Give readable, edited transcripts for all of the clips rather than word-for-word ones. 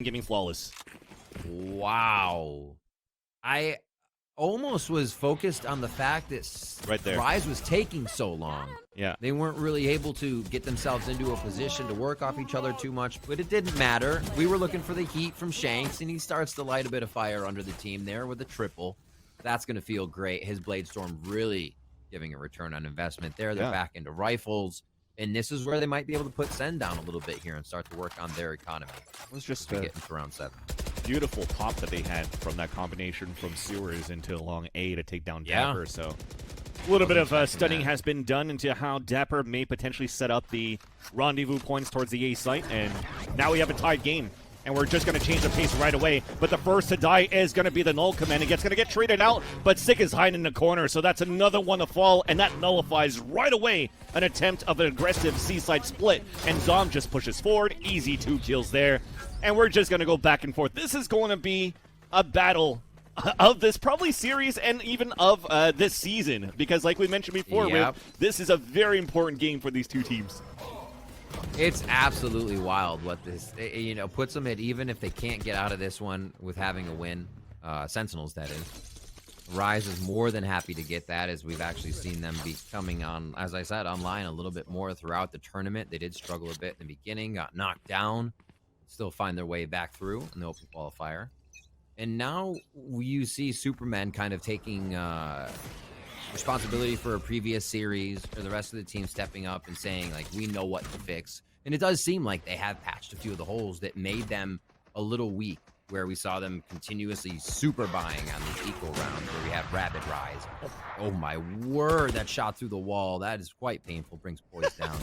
Giving flawless. Wow. I almost was focused on the fact that Right there. Rise was taking so long. Yeah. They weren't really able to get themselves into a position to work off each other too much, but it didn't matter. We were looking for the heat from Shanks, and he starts to light a bit of fire under the team there with a triple. That's going to feel great. His Blade Storm really giving a return on investment there. They're back into rifles, and this is where they might be able to put Sen down a little bit here and start to work on their economy. It was just getting to round 7. Beautiful pop that they had from that combination from Sewers into long A to take down Dapper. So a little bit of studying has been done into how Dapper may potentially set up the rendezvous points towards the A site, and now we have a tied game. And we're just going to change the pace right away. But the first to die is going to be the Null Command. It's going to get traded out, but Sick is hiding in the corner, so that's another one to fall, and that nullifies right away an attempt of an aggressive C-side split. And Zom just pushes forward. Easy 2 kills there. And we're just going to go back and forth. This is going to be a battle of this probably series and even of this season. Because like we mentioned before, this is a very important game for these two teams. It's absolutely wild what this, puts them at, even if they can't get out of this one with having a win. Sentinels, that is. Rise is more than happy to get that, as we've actually seen them be coming on, as I said, online a little bit more throughout the tournament. They did struggle a bit in the beginning, got knocked down, still find their way back through in the open qualifier. And now you see Supermen kind of taking responsibility for a previous series, or the rest of the team stepping up and saying, like, we know what to fix. And it does seem like they have patched a few of the holes that made them a little weak, where we saw them continuously super buying on these equal rounds where we have Rapid Rise. Oh my word, that shot through the wall. That is quite painful, brings poise down.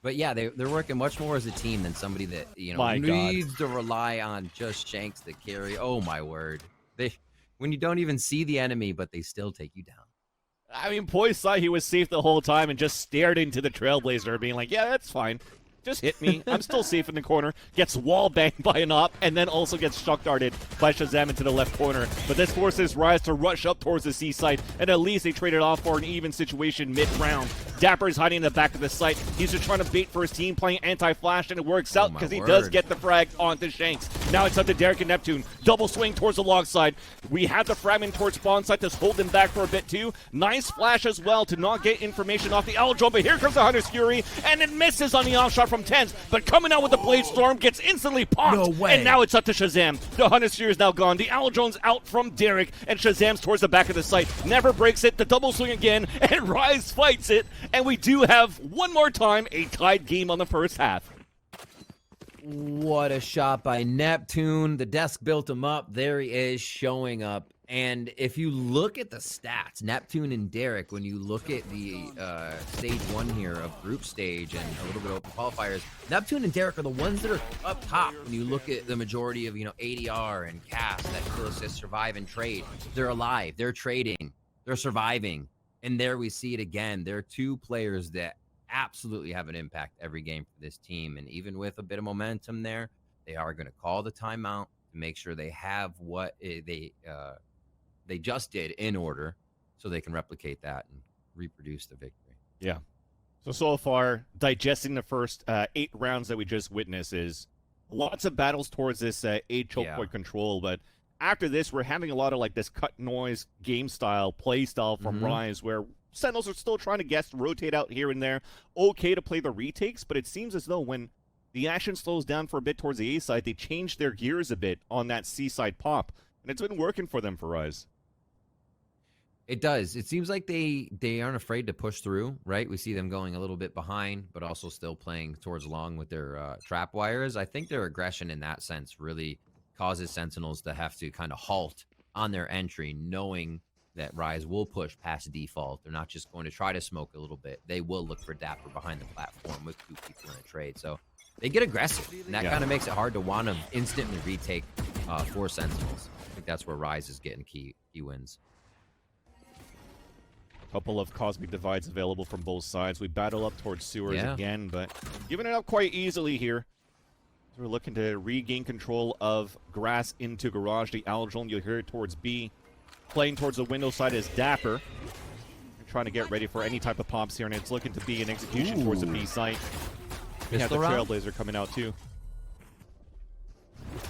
But yeah, they're working much more as a team than somebody that, needs to rely on just Shanks to carry. Oh my word. When you don't even see the enemy, but they still take you down. I mean, Poise thought he was safe the whole time and just stared into the Trailblazer being like, yeah, that's fine. Just hit me. I'm still safe in the corner. Gets wall banged by an op, and then also gets shock darted by Shazam into the left corner. But this forces Rise to rush up towards the C site, and at least they traded off for an even situation mid-round. Dapper is hiding in the back of the site. He's just trying to bait for his team, playing anti-flash, and it works out because he does get the frag onto Shanks. Now it's up to Derek and Neptune. Double swing towards the log side. We have the fragment towards spawn site to hold him back for a bit too. Nice flash as well to not get information off the Owl Drone, but here comes the Hunter's Fury, and it misses on the offshot from Tens, but coming out with the Blade Storm gets instantly popped. No way. And now it's up to Shazam. The Hunter's Fury is now gone. The Owl Drone's out from Derek, and Shazam's towards the back of the site. Never breaks it. The double swing again, and Rise fights it. And we do have, one more time, a tied game on the first half. What a shot by Neptune. The desk built him up. There he is, showing up. And if you look at the stats, Neptune and Derek, when you look at the stage 1 here of group stage and a little bit of open qualifiers, Neptune and Derek are the ones that are up top. When you look at the majority of, ADR and cast that kill assist, survive, and trade, they're alive, they're trading, they're surviving. And there we see it again. There are 2 players that absolutely have an impact every game for this team. And even with a bit of momentum there, they are going to call the timeout to make sure they have what they just did in order, so they can replicate that and reproduce the victory. Yeah. So far, digesting the first 8 rounds that we just witnessed is lots of battles towards this 8 choke point control, but after this, we're having a lot of like this cut noise game style, play style from Rise, where Sentinels are still trying to guess, rotate out here and there. Okay to play the retakes, but it seems as though when the action slows down for a bit towards the A side, they change their gears a bit on that C side pop, and it's been working for them for Rise. It does. It seems like they aren't afraid to push through, right? We see them going a little bit behind, but also still playing towards long with their trap wires. I think their aggression in that sense really causes Sentinels to have to kind of halt on their entry, knowing that Rise will push past default. They're not just going to try to smoke a little bit. They will look for Dapper behind the platform with 2 people in a trade. So they get aggressive, and that kind of makes it hard to want to instantly retake for Sentinels. I think that's where Rise is getting key wins. Couple of Cosmic Divides available from both sides. We battle up towards Sewers again, but giving it up quite easily here. So we're looking to regain control of grass into Garage. The Owl Drone, you'll hear it towards B. Playing towards the window side is Dapper. We're trying to get ready for any type of pops here, and it's looking to be an execution towards the B site. We have the Trailblazer coming out too.